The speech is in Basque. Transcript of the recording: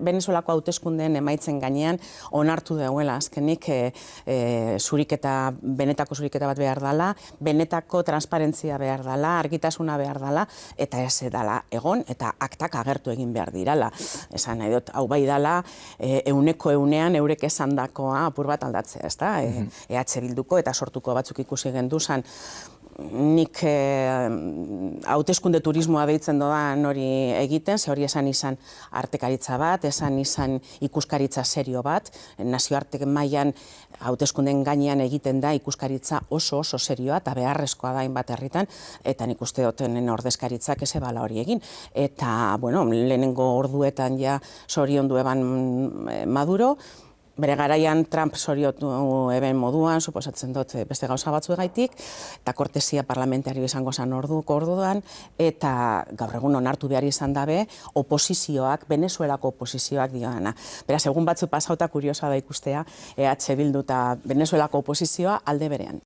Venezuelako hauteskundeen emaitzen gainean onartu duela azkenik benetako zuriketa bat behar dela, benetako transparentzia behar dela, argitasuna behar dela, eta ez dela egon, eta aktak agertu egin behar dirala. Esan nahi dut, hau bai dela, euneko eunean eurek esandakoa apur bat aldatzea, ez da? EH Bilduko eta sortuko batzuk ikusi gendu zan, nik hauteskunde turismoa deitzen doan hori egiten, ze hori esan izan artekaritza bat, esan izan ikuskaritza serio bat, nazioarte mailan hauteskunden gainean egiten da ikuskaritza oso serioa eta beharrezkoa da hainbat herritan, eta nik uste dutenen ordezkaritzak ez ebala hori egin. Eta, bueno, lehenengo orduetan ja zoriondu eban Maduro, bere garaian Trump zoriotu eben moduan, suposatzen dut beste gauza batzuegaitik, eta kortesia parlamentario izango zen orduan, eta gaur egun onartu behar izan dabe, oposizioak, Venezuelako oposizioak dioana. Beraz, egun batzu pasauta kuriosa da ikustea, EH Bildu eta Venezuelako oposizioa alde berean.